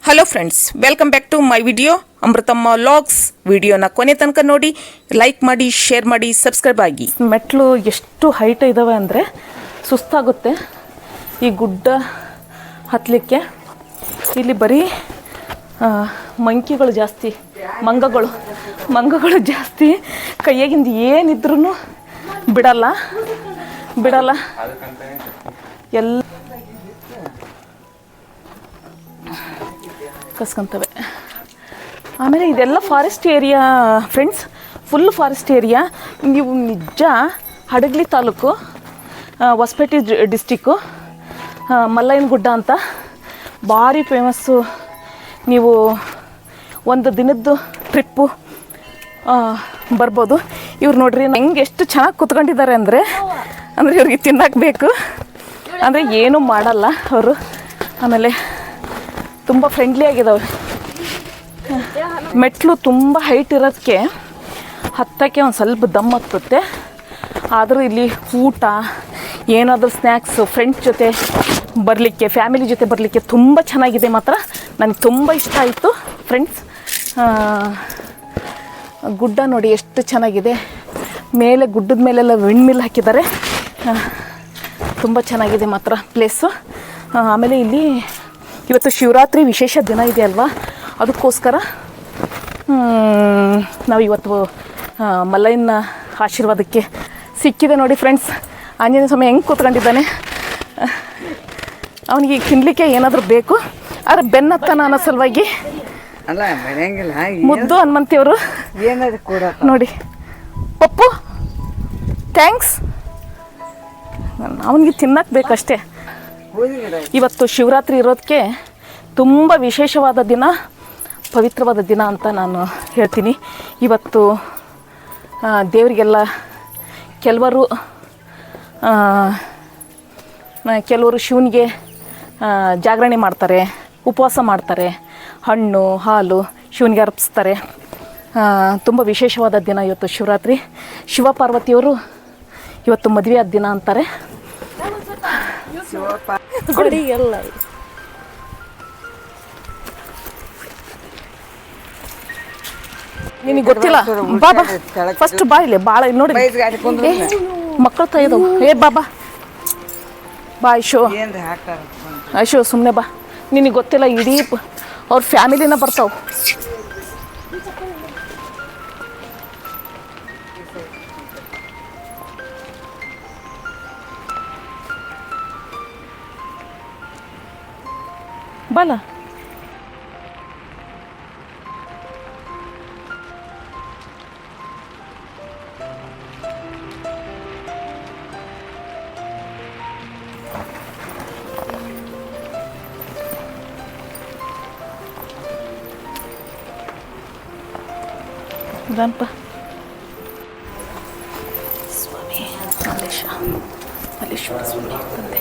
Hello friends, welcome back to my video Amruthamma vlogs. ವಿಡಿಯೋನ ಕೊನೆ ತನಕ ನೋಡಿ, ಲೈಕ್ ಮಾಡಿ, ಶೇರ್ ಮಾಡಿ, ಸಬ್ಸ್ಕ್ರೈಬ್ ಆಗಿ. ಮೆಟ್ಲು ಎಷ್ಟು ಹೈಟ್ ಇದ್ದಾವೆ ಅಂದರೆ ಸುಸ್ತಾಗುತ್ತೆ ಈ ಗುಡ್ಡ ಹತ್ತಲಿಕ್ಕೆ. ಇಲ್ಲಿ ಬರೀ ಮಂಕಿಗಳು ಜಾಸ್ತಿ, ಮಂಗಗಳು ಜಾಸ್ತಿ. ಕೈಯಾಗಿಂದ ಏನಿದ್ರೂ ಬಿಡಲ್ಲ ಎಲ್ಲ ಕಸ್ಕೊಂತವೆ. ಆಮೇಲೆ ಇದೆಲ್ಲ forest area friends, full forest area. ನೀವು ನಿಜ ಹಡಗಲಿ ತಾಲೂಕು, ಹೊಸಪೇಟೆ ಡಿಸ್ಟಿಕ್ಕು, ಮಲ್ಲಯ್ಯನ ಗುಡ್ಡ ಅಂತ ಭಾರಿ ಫೇಮಸ್ಸು. ನೀವು ಒಂದು ದಿನದ್ದು ಟ್ರಿಪ್ಪು ಬರ್ಬೋದು. ಇವ್ರು ನೋಡ್ರಿ ಹೆಂಗೆ ಎಷ್ಟು ಚೆನ್ನಾಗಿ ಕೂತ್ಕೊಂಡಿದ್ದಾರೆ ಅಂದರೆ ಇವ್ರಿಗೆ ತಿನ್ನಬೇಕು ಅಂದರೆ ಏನೂ ಮಾಡಲ್ಲ ಅವರು. ಆಮೇಲೆ ತುಂಬ ಫ್ರೆಂಡ್ಲಿ ಆಗಿದ್ದಾವೆ. ಮೆಟ್ಲು ತುಂಬ ಹೈಟ್ ಇರೋದಕ್ಕೆ ಹತ್ತಕ್ಕೆ ಒಂದು ಸ್ವಲ್ಪ ದಮ್ ಹತ್ತುತ್ತೆ. ಆದರೂ ಇಲ್ಲಿ ಊಟ, ಏನಾದರೂ ಸ್ನ್ಯಾಕ್ಸು, ಫ್ರೆಂಡ್ಸ್ ಜೊತೆ ಬರಲಿಕ್ಕೆ, ಫ್ಯಾಮಿಲಿ ಜೊತೆ ಬರಲಿಕ್ಕೆ ತುಂಬ ಚೆನ್ನಾಗಿದೆ. ಮಾತ್ರ ನನಗೆ ತುಂಬ ಇಷ್ಟ ಆಯಿತು ಫ್ರೆಂಡ್ಸ್. ಗುಡ್ಡ ನೋಡಿ ಎಷ್ಟು ಚೆನ್ನಾಗಿದೆ. ಮೇಲೆ ಗುಡ್ಡದ ಮೇಲೆಲ್ಲ ವಿಂಡ್ಮಿಲ್ ಹಾಕಿದ್ದಾರೆ. ತುಂಬ ಚೆನ್ನಾಗಿದೆ ಮಾತ್ರ ಪ್ಲೇಸು. ಆಮೇಲೆ ಇಲ್ಲಿ ಇವತ್ತು ಶಿವರಾತ್ರಿ ವಿಶೇಷ ದಿನ ಇದೆ ಅಲ್ವಾ, ಅದಕ್ಕೋಸ್ಕರ ನಾವು ಇವತ್ತು ಮಲ್ಲಯ್ಯನ ಆಶೀರ್ವಾದಕ್ಕೆ ಸಿಕ್ಕಿದೆ ನೋಡಿ ಫ್ರೆಂಡ್ಸ್. ಆಂಜನೇಯ ಸ್ವಾಮಿ ಹೆಂಗೆ ಕೂತ್ಕೊಂಡಿದ್ದಾನೆ. ಅವನಿಗೆ ತಿನ್ನಲಿಕ್ಕೆ ಏನಾದರೂ ಬೇಕು, ಆದರೆ ಬೆನ್ನತ್ತಾನ ಅನ್ನೋ ಸಲುವಾಗಿ ಮುದ್ದು ಹನುಮಂತಿಯವರು ನೋಡಿ. ಪಪ್ಪು ಥ್ಯಾಂಕ್ಸ್, ಅವನಿಗೆ ತಿನ್ನಕ್ಕೆ ಬೇಕಷ್ಟೇ. ಇವತ್ತು ಶಿವರಾತ್ರಿ ಇರೋದಕ್ಕೆ ತುಂಬ ವಿಶೇಷವಾದ ದಿನ, ಪವಿತ್ರವಾದ ದಿನ ಅಂತ ನಾನು ಹೇಳ್ತೀನಿ. ಇವತ್ತು ದೇವರಿಗೆಲ್ಲ ಕೆಲವರು ಶಿವನಿಗೆ ಜಾಗರಣೆ ಮಾಡ್ತಾರೆ, ಉಪವಾಸ ಮಾಡ್ತಾರೆ, ಹಣ್ಣು ಹಾಲು ಶಿವನಿಗೆ ಅರ್ಪಿಸ್ತಾರೆ. ತುಂಬ ವಿಶೇಷವಾದ ದಿನ ಇವತ್ತು ಶಿವರಾತ್ರಿ. ಶಿವ ಪಾರ್ವತಿಯವರು ಇವತ್ತು ಮದುವೆ ಆದ ದಿನ ಅಂತಾರೆ. ಎಲ್ಲ ನಿನಗೆ ಗೊತ್ತಿಲ್ಲ. ಬಾಬಾ ಫಸ್ಟ್ ಬಾ, ಇಲ್ಲಿ ಭಾಳ ನೋಡಿ ಮಕ್ಕಳು ತೈದವು. ಬಾಬಾ ಬಾ ಐಶೋ ಸುಮ್ಮನೆ ಬಾ. ನಿನಗೆ ಗೊತ್ತಿಲ್ಲ, ಇಡೀ ಅವ್ರ ಫ್ಯಾಮಿಲಿನ ಬರ್ತಾವೆ. ಬಾಲ ಗಣಪ ಸ್ವಾಮಿ ಮಲ್ಲೇಶ್ವರ ಸ್ವಾಮಿ ತಂದೆ.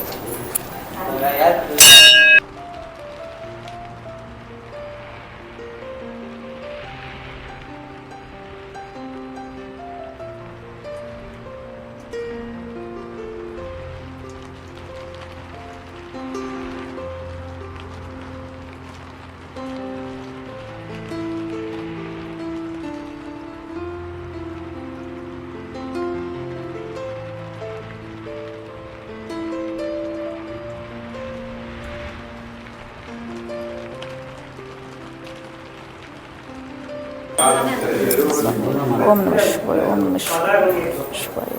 ಓಂ ನಮಃ ಶಿವಾಯ, ಓಂ ನಮಃ ಶಿವಾಯ,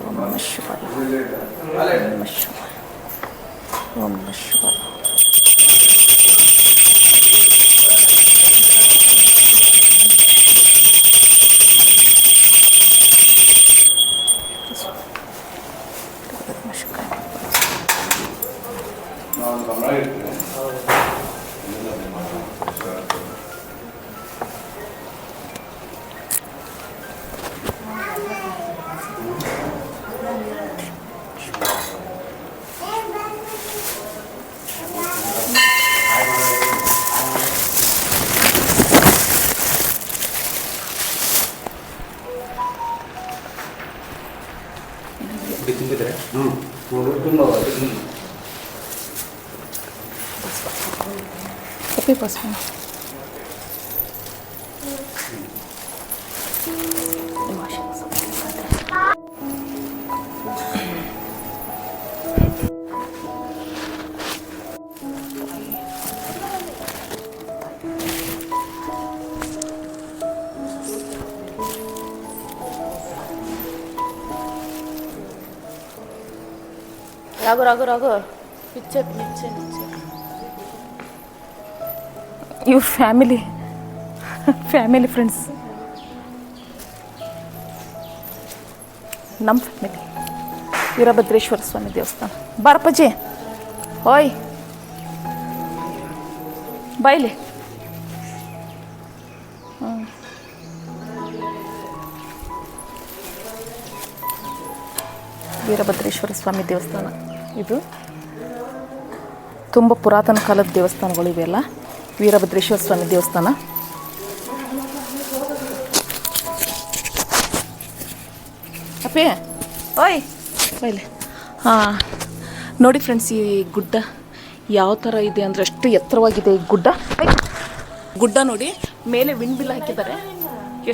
ಓಂ ನಮಃ ಶಿವಾಯ, ಓಂ ನಮಃ ಶಿವಾಯ, ಓಂ ನಮಃ ಶಿವಾಯ. Happy Passion. ರಾಘು ರಾಘು ರಾಘು ಪಿಚ್ಚೆ ಪಿಚ್ಚೆ ಪಿಚ್ಚೆ ಇವ್ರ ಫ್ಯಾಮಿಲಿ ಫ್ರೆಂಡ್ಸ್, ನಮ್ಮ ಫ್ಯಾಮಿಲಿ. ವೀರಭದ್ರೇಶ್ವರ ಸ್ವಾಮಿ ದೇವಸ್ಥಾನ. ಬಾರಪ್ಪಾಜಿ, ಓಯ್ ಬಾಯ್ಲಿ. ವೀರಭದ್ರೇಶ್ವರ ಸ್ವಾಮಿ ದೇವಸ್ಥಾನ ಇದು. ತುಂಬ ಪುರಾತನ ಕಾಲದ ದೇವಸ್ಥಾನಗಳು ಇವೆಲ್ಲ. ವೀರಭದ್ರೇಶ್ವರ ಸ್ವಾಮಿ ದೇವಸ್ಥಾನ. ಅಪ್ಪೇ ಓಯ್ ಬಾಯ್ಲಿ. ನೋಡಿ ಫ್ರೆಂಡ್ಸ್, ಈ ಗುಡ್ಡ ಯಾವ ಥರ ಇದೆ ಅಂದರೆ ಅಷ್ಟು ಎತ್ತರವಾಗಿದೆ ಈ ಗುಡ್ಡ ನೋಡಿ. ಮೇಲೆ ವಿಂಡ್ಮಿಲ್ ಹಾಕಿದ್ದಾರೆ,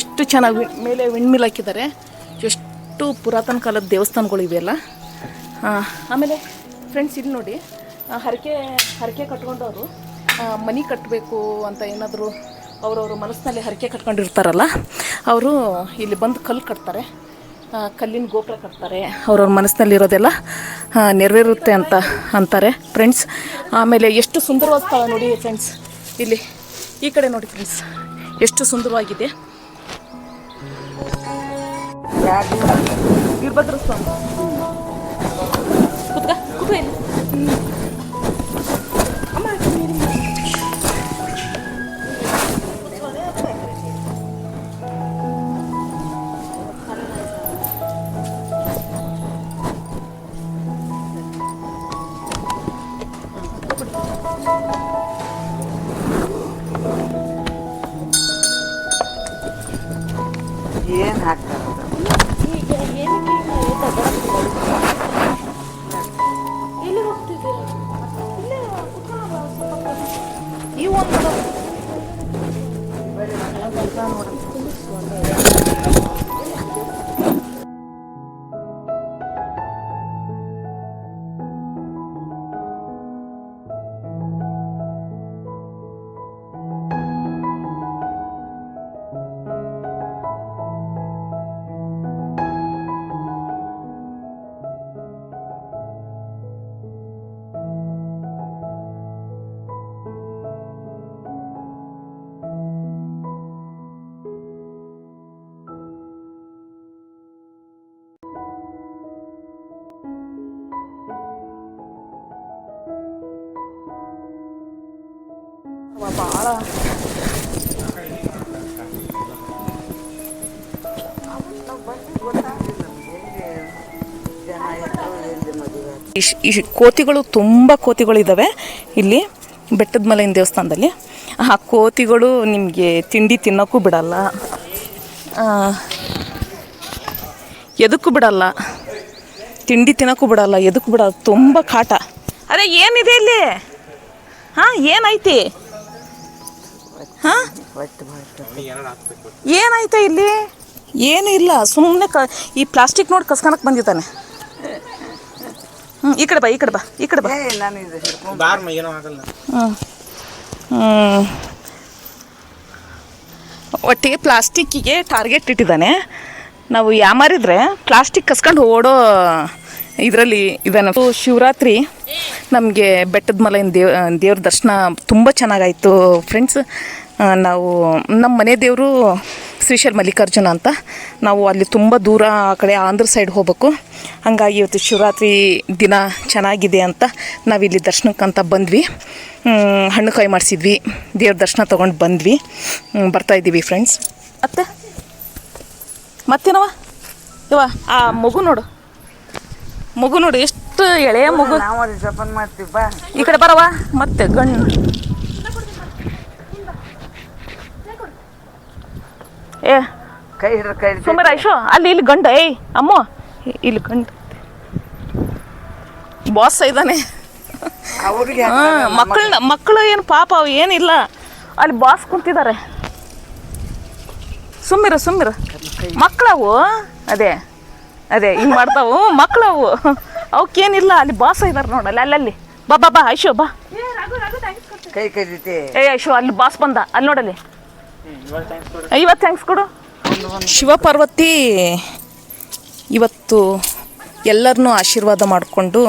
ಎಷ್ಟು ಚೆನ್ನಾಗಿ ಮೇಲೆ ವಿಂಡ್ಮಿಲ್ ಹಾಕಿದ್ದಾರೆ. ಎಷ್ಟು ಪುರಾತನ ಕಾಲದ ದೇವಸ್ಥಾನಗಳು ಇವೆಲ್ಲ. ಆಮೇಲೆ ಫ್ರೆಂಡ್ಸ್, ಇಲ್ಲಿ ನೋಡಿ, ಹರಕೆ ಕಟ್ಕೊಂಡವರು ಮನೆ ಕಟ್ಟಬೇಕು ಅಂತ ಏನಾದರೂ ಅವರವ್ರ ಮನಸ್ಸಿನಲ್ಲಿ ಹರಕೆ ಕಟ್ಕೊಂಡಿರ್ತಾರಲ್ಲ, ಅವರು ಇಲ್ಲಿ ಬಂದು ಕಲ್ಲು ಕಟ್ತಾರೆ, ಕಲ್ಲಿನ ಗೋಪುರ ಕಟ್ತಾರೆ. ಅವ್ರವ್ರ ಮನಸ್ಸಿನಲ್ಲಿರೋದೆಲ್ಲ ನೆರವೇರುತ್ತೆ ಅಂತ ಅಂತಾರೆ ಫ್ರೆಂಡ್ಸ್. ಆಮೇಲೆ ಎಷ್ಟು ಸುಂದರವಾದ ಸ್ಥಳ ನೋಡಿ ಫ್ರೆಂಡ್ಸ್. ಇಲ್ಲಿ ಈ ಕಡೆ ನೋಡಿ ಫ್ರೆಂಡ್ಸ್, ಎಷ್ಟು ಸುಂದರವಾಗಿದೆ. ವೀರಭದ್ರ ಸ್ವಾಮಿ ಕುತ್ಕ ಇಲ್ಲಿ. ಏನು ಹಾಕ್ತಾರೆ ಭಾಳ ಈ ಕೋತಿಗಳು ತುಂಬ ಕೋತಿಗಳಿದ್ದಾವೆ ಇಲ್ಲಿ ಬೆಟ್ಟದ ಮಲೆಯ ದೇವಸ್ಥಾನದಲ್ಲಿ. ಆ ಕೋತಿಗಳು ನಿಮಗೆ ತಿಂಡಿ ತಿನ್ನೋಕ್ಕೂ ಬಿಡಲ್ಲ, ಎದಕ್ಕೂ ಬಿಡಲ್ಲ, ತಿಂಡಿ ತಿನ್ನೋಕ್ಕೂ ಬಿಡಲ್ಲ, ಎದಕ್ಕೂ ಬಿಡಲ್ಲ. ತುಂಬ ಕಾಟ. ಅದೇ ಏನಿದೆ ಇಲ್ಲಿ? ಏನೈತಿ? ಏನಾಯ್ತಾ ಇಲ್ಲಿ? ಏನೂ ಇಲ್ಲ, ಸುಮ್ಮನೆ ಈ ಪ್ಲಾಸ್ಟಿಕ್ ನೋಡಿ ಕಸ್ಕೊಳಕ್ಕೆ ಬಂದಿದ್ದಾನೆ. ಈ ಕಡೆ ಬಾ, ಈ ಕಡೆ ಬಾ, ಈ ಕಡೆ ಬಾ. ಒಟ್ಟಿಗೆ ಪ್ಲಾಸ್ಟಿಕ್ಕಿಗೆ ಟಾರ್ಗೆಟ್ ಇಟ್ಟಿದ್ದಾನೆ. ನಾವು ಯಾಮಾರಿದ್ರೆ ಪ್ಲಾಸ್ಟಿಕ್ ಕಸ್ಕೊಂಡು ಓಡೋ ಇದರಲ್ಲಿ ಇದ್ದಾನೆ. ಶಿವರಾತ್ರಿ ನಮಗೆ ಬೆಟ್ಟದ ಮಲೆಯ ದೇವ್ರ ದರ್ಶನ ತುಂಬ ಚೆನ್ನಾಗಾಯಿತು ಫ್ರೆಂಡ್ಸ್. ನಾವು ನಮ್ಮ ಮನೆ ದೇವರು ಶ್ರೀಶೈಲ ಮಲ್ಲಿಕಾರ್ಜುನ ಅಂತ. ನಾವು ಅಲ್ಲಿ ತುಂಬ ದೂರ ಆ ಕಡೆ ಆಂಧ್ರ ಸೈಡ್ ಹೋಗ್ಬೇಕು. ಹಾಗಾಗಿ ಇವತ್ತು ಶಿವರಾತ್ರಿ ದಿನ ಚೆನ್ನಾಗಿದೆ ಅಂತ ನಾವಿಲ್ಲಿ ದರ್ಶನಕ್ಕಂತ ಬಂದ್ವಿ. ಹಣ್ಣು ಕಾಯಿ ಮಾಡಿಸಿದ್ವಿ, ದೇವ್ರ ದರ್ಶನ ತೊಗೊಂಡು ಬಂದ್ವಿ, ಬರ್ತಾಯಿದ್ದೀವಿ ಫ್ರೆಂಡ್ಸ್. ಮತ್ತೇನವ ಇವ ಆ ಮಗು ನೋಡು ಎಷ್ಟು ಎಳೆಯ ಮಗು. ಈ ಕಡೆ ಬರವ. ಮತ್ತೆ ಗಂಡು ಏ ಕೈ ಹಿಡ್ರ ಕೈ ಸುಮಾರು ಐಶೋ ಅಲ್ಲಿ ಇಲ್ಲಿ ಗಂಡ. ಅಮ್ಮ ಇಲ್ಲಿ ಗಂಡ ಬಾಸ್ ಇದ್ದಾನೆ. ಮಕ್ಕಳು ಏನು ಪಾಪ, ಅವು ಏನಿಲ್ಲ, ಅಲ್ಲಿ ಬಾಸ್ ಕುಂತಿದ್ದಾರೆ. ಸುಮ್ಮಿರು ಮಕ್ಕಳವು ಅದೇ ಅದೇ ಹಿಂಗೆ ಮಾಡ್ತಾವು ಮಕ್ಕಳವು ಅವಕ್ಕೇನಿಲ್ಲ. ಅಲ್ಲಿ ಬಾಸ ಇದಾರೆ ನೋಡಲ್ಲ ಅಲ್ಲಲ್ಲಿ. ಬಾ ಬಾ ಬಾ ಐಶು ಬಾ. ಕೈ ಕರೀತಿ. ಐಶು ಅಲ್ಲಿ ಬಾಸ್ ಬಂದ ಅಲ್ಲಿ ನೋಡಲ್ಲಿ. ಇವತ್ತು ಥ್ಯಾಂಕ್ಸ್ ಕೊಡು. ಶಿವಪಾರ್ವತಿ ಇವತ್ತು ಎಲ್ಲರನ್ನೂ ಆಶೀರ್ವಾದ ಮಾಡಿಕೊಂಡು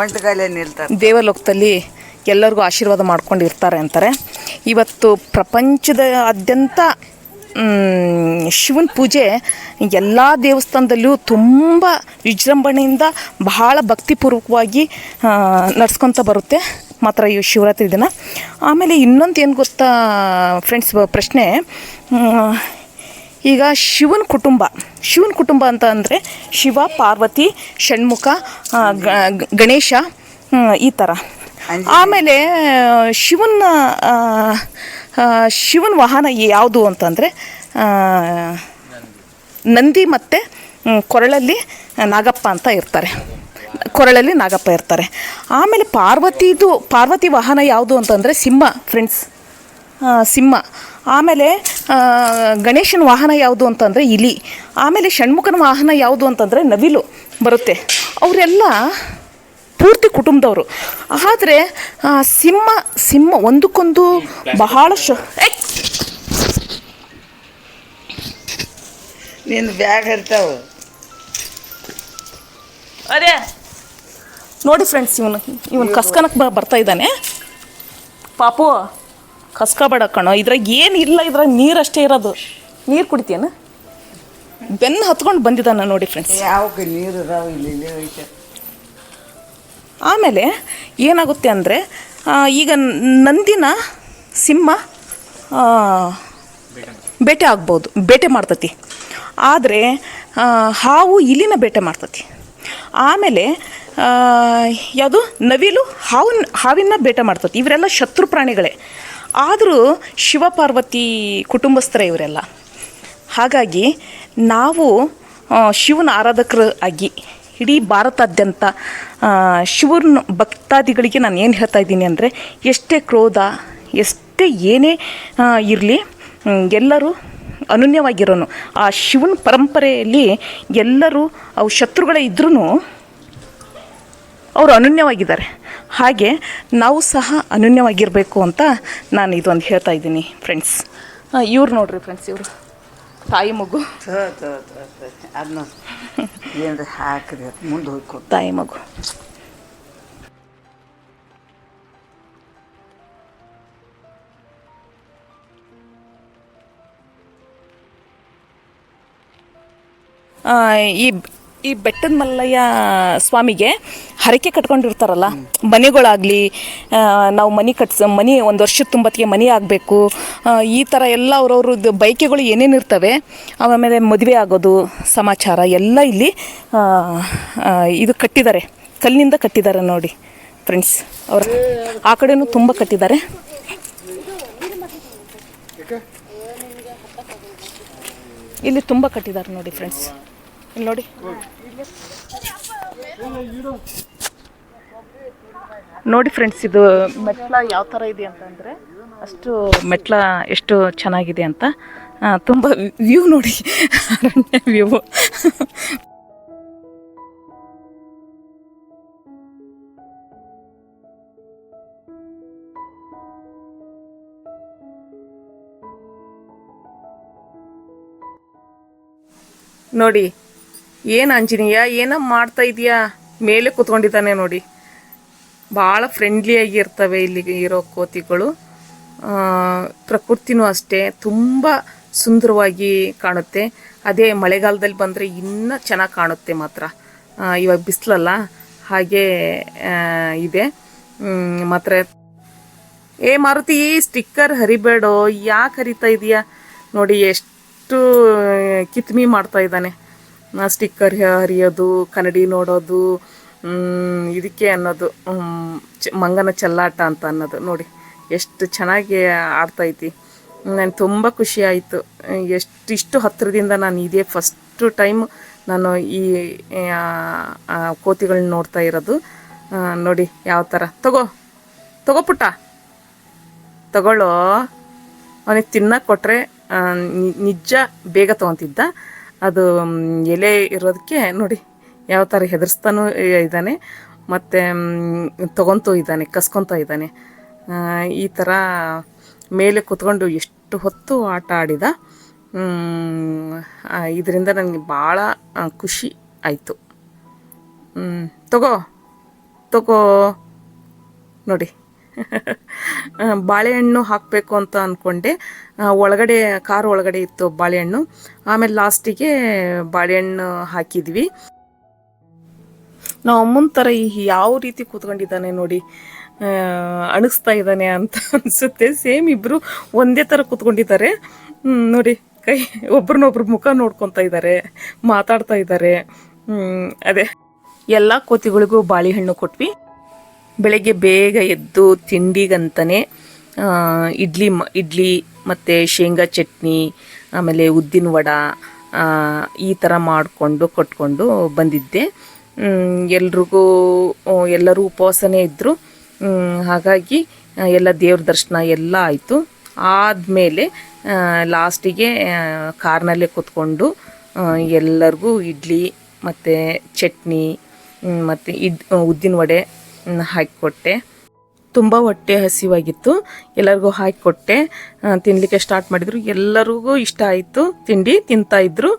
ಒಂಟಗಾಲೆ ನಿಲ್ತಾರೆ. ದೇವಲೋಕದಲ್ಲಿ ಎಲ್ಲರಿಗೂ ಆಶೀರ್ವಾದ ಮಾಡ್ಕೊಂಡು ಇರ್ತಾರೆ ಅಂತಾರೆ. ಇವತ್ತು ಪ್ರಪಂಚದಾದ್ಯಂತ ಶಿವನ ಪೂಜೆ ಎಲ್ಲ ದೇವಸ್ಥಾನದಲ್ಲೂ ತುಂಬ ವಿಜೃಂಭಣೆಯಿಂದ ಬಹಳ ಭಕ್ತಿಪೂರ್ವಕವಾಗಿ ನಡ್ಸ್ಕೊತ ಬರುತ್ತೆ ಮಾತ್ರ ಈ ಶಿವರಾತ್ರಿ ದಿನ. ಆಮೇಲೆ ಇನ್ನೊಂದು ಏನು ಗೊತ್ತಾ ಫ್ರೆಂಡ್ಸ್ ಪ್ರಶ್ನೆ, ಈಗ ಶಿವನ ಕುಟುಂಬ ಅಂತ ಅಂದರೆ ಶಿವ, ಪಾರ್ವತಿ, ಷಣ್ಮುಖ, ಗಣೇಶ ಈ ಥರ. ಆಮೇಲೆ ಶಿವನ ವಾಹನ ಯಾವುದು ಅಂತಂದರೆ ನಂದಿ ಮತ್ತು ಕೊರಳಲ್ಲಿ ನಾಗಪ್ಪ ಅಂತ ಇರ್ತಾರೆ. ಆಮೇಲೆ ಪಾರ್ವತಿ ವಾಹನ ಯಾವುದು ಅಂತಂದರೆ ಸಿಂಹ ಫ್ರೆಂಡ್ಸ್, ಸಿಂಹ. ಆಮೇಲೆ ಗಣೇಶನ ವಾಹನ ಯಾವುದು ಅಂತಂದರೆ ಇಲಿ. ಆಮೇಲೆ ಷಣ್ಮುಖನ ವಾಹನ ಯಾವುದು ಅಂತಂದರೆ ನವಿಲು ಬರುತ್ತೆ. ಅವರೆಲ್ಲ ಪೂರ್ತಿ ಕುಟುಂಬದವರು. ಆದರೆ ಸಿಂಹ ಒಂದಕ್ಕೊಂದು ಬಹಳ ನಿನ್ನ ಬ್ಯಾಗ್ ಇರ್ತಾವೆ. ಅದೇ ನೋಡಿ ಫ್ರೆಂಡ್ಸ್, ಇವನು ಕಸ್ಕನಕ್ಕೆ ಬರ್ತಾ ಇದ್ದಾನೆ ಪಾಪು. ಕಸ್ಕೋಬೇಡ ಕಣೋ, ಇದ್ರಾಗ ಏನಿಲ್ಲ, ಇದ್ರಾಗ ನೀರಷ್ಟೇ ಇರೋದು. ನೀರು ಕುಡಿತೀಯನ? ಬೆನ್ನು ಹತ್ಕೊಂಡು ಬಂದಿದ್ದಾನೆ ನೋಡಿ ಫ್ರೆಂಡ್ಸ್. ಯಾವಕ್ಕೆ ನೀರು ಇದಾವೆ ಇಲ್ಲಿ ಐತೆ. ಆಮೇಲೆ ಏನಾಗುತ್ತೆ ಅಂದರೆ ಈಗ ನಂದಿನ ಸಿಂಹ ಬೇಟೆ ಮಾಡ್ತತಿ. ಆದರೆ ಹಾವು ಇಲಿನ ಬೇಟೆ ಮಾಡ್ತತಿ. ಆಮೇಲೆ ಯಾವುದು ನವಿಲು ಹಾವಿನ ಬೇಟೆ ಮಾಡ್ತತಿ. ಇವರೆಲ್ಲ ಶತ್ರು ಪ್ರಾಣಿಗಳೇ. ಆದರೂ ಶಿವಪಾರ್ವತಿ ಕುಟುಂಬಸ್ಥರೇ ಇವರೆಲ್ಲ. ಹಾಗಾಗಿ ನಾವು ಶಿವನ ಆರಾಧಕರು ಆಗಿ ಇಡೀ ಭಾರತಾದ್ಯಂತ ಶಿವನ ಭಕ್ತಾದಿಗಳಿಗೆ ನಾನು ಏನು ಹೇಳ್ತಾ ಇದ್ದೀನಿ ಅಂದರೆ, ಎಷ್ಟೇ ಕ್ರೋಧ, ಎಷ್ಟೇ ಏನೇ ಇರಲಿ, ಎಲ್ಲರೂ ಅನನ್ಯವಾಗಿರೋನು. ಆ ಶಿವನ ಪರಂಪರೆಯಲ್ಲಿ ಎಲ್ಲರೂ ಅವು ಶತ್ರುಗಳೇ ಇದ್ರೂ ಅವರು ಅನನ್ಯವಾಗಿದ್ದಾರೆ. ಹಾಗೆ ನಾವು ಸಹ ಅನನ್ಯವಾಗಿರಬೇಕು ಅಂತ ನಾನು ಇದೊಂದು ಹೇಳ್ತಾ ಇದ್ದೀನಿ ಫ್ರೆಂಡ್ಸ್. ಇವ್ರು ನೋಡ್ರಿ ಫ್ರೆಂಡ್ಸ್, ಇವರು ತಾಯಿ ಮಗು. ಅದನ್ನ ಏನಾರ ಹಾಕ್ರಿ ಮುಂದೆ ಹೋಗ್ಕೊಟ್ಟು. ತಾಯಿ ಮಗು. ಈ ಬೆಟ್ಟದ ಮಲ್ಲಯ್ಯ ಸ್ವಾಮಿಗೆ ಹರಕೆ ಕಟ್ಕೊಂಡಿರ್ತಾರಲ್ಲ, ಮನೆಗಳಾಗಲಿ, ನಾವು ಮನೆ ಒಂದು ವರ್ಷದ ತುಂಬತ್ತಿಗೆ ಮನೆ ಆಗಬೇಕು, ಈ ಥರ ಎಲ್ಲ ಅವ್ರವ್ರದ್ದು ಬಯಕೆಗಳು ಏನೇನು ಇರ್ತವೆ. ಆಮೇಲೆ ಮದುವೆ ಆಗೋದು ಸಮಾಚಾರ ಎಲ್ಲ ಇಲ್ಲಿ ಇದು ಕಟ್ಟಿದ್ದಾರೆ, ಕಲ್ಲಿನಿಂದ ಕಟ್ಟಿದ್ದಾರೆ ನೋಡಿ ಫ್ರೆಂಡ್ಸ್. ಅವರು ಆ ಕಡೆನೂ ತುಂಬ ಕಟ್ಟಿದ್ದಾರೆ. ಇಲ್ಲಿ ತುಂಬ ಕಟ್ಟಿದ್ದಾರೆ ನೋಡಿ ಫ್ರೆಂಡ್ಸ್. ಇಲ್ಲಿ ನೋಡಿ, ನೋಡಿ ಫ್ರೆಂಡ್ಸ್, ಇದು ಮೆಟ್ಲ ಯಾವ ಥರ ಇದೆ ಅಂತಂದರೆ, ಅಷ್ಟು ಮೆಟ್ಲ ಎಷ್ಟು ಚೆನ್ನಾಗಿದೆ ಅಂತ. ತುಂಬ ವ್ಯೂ ನೋಡಿ, ಅರಣ್ಯ ವ್ಯೂ. ನೋಡಿ, ಏನು ಆಂಜನೇಯ ಏನೋ ಮಾಡ್ತಾ ಇದೆಯಾ? ಮೇಲೆ ಕೂತ್ಕೊಂಡಿದ್ದಾನೆ ನೋಡಿ. ಭಾಳ ಫ್ರೆಂಡ್ಲಿಯಾಗಿ ಇರ್ತವೆ ಇಲ್ಲಿ ಇರೋ ಕೋತಿಗಳು. ಪ್ರಕೃತಿನೂ ಅಷ್ಟೇ ತುಂಬ ಸುಂದರವಾಗಿ ಕಾಣುತ್ತೆ. ಅದೇ ಮಳೆಗಾಲದಲ್ಲಿ ಬಂದರೆ ಇನ್ನೂ ಚೆನ್ನಾಗಿ ಕಾಣುತ್ತೆ ಮಾತ್ರ. ಇವಾಗ ಬಿಸಿಲಲ್ಲ, ಹಾಗೆ ಇದೆ ಮಾತ್ರ. ಮಾರುತಿ, ಸ್ಟಿಕ್ಕರ್ ಹರಿಬೇಡೋ, ಯಾಕೆ ಹರಿತಾ ಇದೆಯಾ? ನೋಡಿ ಎಷ್ಟು ಕಿತ್ಮಿ ಮಾಡ್ತಾ ಇದ್ದಾನೆ. ಸ್ಟಿಕ್ಕರ್ ಹರಿಯೋದು, ಕನ್ನಡಿ ನೋಡೋದು, ಇದಕ್ಕೆ ಅನ್ನೋದು ಮಂಗನ ಚೆಲ್ಲಾಟ ಅಂತ ಅನ್ನೋದು ನೋಡಿ ಎಷ್ಟು ಚೆನ್ನಾಗಿ ಆಡ್ತೈತಿ. ನನಗೆ ತುಂಬ ಖುಷಿ ಆಯಿತು. ಇಷ್ಟು ಹತ್ತಿರದಿಂದ ನಾನು ಇದೇ ಫಸ್ಟು ಟೈಮ್ ನಾನು ಈ ಕೋತಿಗಳನ್ನ ನೋಡ್ತಾ ಇರೋದು. ನೋಡಿ ಯಾವ ಥರ. ತಗೋ ಪುಟ್ಟ, ತಗೊಳ್ಳೋ. ಅವನಿಗೆ ತಿನ್ನಕ್ಕೆ ಕೊಟ್ಟರೆ ನಿಜ ಬೇಗ ತೊಗೊತಿದ್ದ. ಅದು ಎಲೆ ಇರೋದಕ್ಕೆ ನೋಡಿ ಯಾವ ಥರ ಹೆದರ್ಸ್ತಾನೂ ಇದ್ದಾನೆ, ಮತ್ತು ತೊಗೊತೂ ಇದ್ದಾನೆ, ಕಸ್ಕೊತಾ ಇದ್ದಾನೆ. ಈ ಥರ ಮೇಲೆ ಕೂತ್ಕೊಂಡು ಎಷ್ಟು ಹೊತ್ತು ಆಟ ಆಡಿದ. ಇದರಿಂದ ನನಗೆ ಭಾಳ ಖುಷಿ ಆಯಿತು. ತಗೋ ನೋಡಿ. ಬಾಳೆಹಣ್ಣು ಹಾಕಬೇಕು ಅಂತ ಅಂದ್ಕೊಂಡೆ, ಒಳಗಡೆ ಕಾರು ಒಳಗಡೆ ಇತ್ತು ಬಾಳೆಹಣ್ಣು. ಆಮೇಲೆ ಲಾಸ್ಟಿಗೆ ಬಾಳೆಹಣ್ಣು ಹಾಕಿದ್ವಿ. ನಾವು ಅಮ್ಮನ ಥರ ಯಾವ ರೀತಿ ಕೂತ್ಕೊಂಡಿದ್ದಾನೆ ನೋಡಿ, ಅಣಿಸ್ತಾ ಇದ್ದಾನೆ ಅಂತ ಅನಿಸುತ್ತೆ. ಸೇಮ್ ಇಬ್ಬರು ಒಂದೇ ಥರ ಕೂತ್ಕೊಂಡಿದ್ದಾರೆ ನೋಡಿ. ಒಬ್ರನ್ನೊಬ್ರು ಮುಖ ನೋಡ್ಕೊತಾ ಇದ್ದಾರೆ, ಮಾತಾಡ್ತಾ ಇದ್ದಾರೆ. ಅದೇ ಎಲ್ಲ ಕೋತಿಗಳಿಗೂ ಬಾಳೆಹಣ್ಣು ಕೊಟ್ವಿ. ಬೆಳಗ್ಗೆ ಬೇಗ ಎದ್ದು ತಿಂಡಿಗಂತಲೇ ಇಡ್ಲಿ ಮತ್ತು ಶೇಂಗಾ ಚಟ್ನಿ, ಆಮೇಲೆ ಉದ್ದಿನ ವಡ ಈ ಥರ ಮಾಡಿಕೊಂಡು ಕೊಟ್ಕೊಂಡು ಬಂದಿದ್ದೆ. ಎಲ್ಲರೂ ಉಪವಾಸನೇ ಇದ್ದರು. ಹಾಗಾಗಿ ಎಲ್ಲ ದೇವ್ರ ದರ್ಶನ ಎಲ್ಲ ಆಯಿತು. ಆದಮೇಲೆ ಲಾಸ್ಟಿಗೆ ಕಾರ್ನಲ್ಲೇ ಕೂತ್ಕೊಂಡು ಎಲ್ಲರಿಗೂ ಇಡ್ಲಿ ಮತ್ತು ಚಟ್ನಿ ಮತ್ತು ಉದ್ದಿನ ವಡೆ ಹಾಕಿಕೊಟ್ಟೆ. ತುಂಬ ಹೊಟ್ಟೆ ಹಸಿವಾಗಿತ್ತು, ಎಲ್ಲರಿಗೂ ಹಾಕಿಕೊಟ್ಟೆ. ತಿನ್ನಲಿಕ್ಕೆ ಸ್ಟಾರ್ಟ್ ಮಾಡಿದರು. ಎಲ್ಲರಿಗೂ ಇಷ್ಟ ಆಯಿತು, ತಿಂಡಿ ತಿಂತಾಯಿದ್ರು.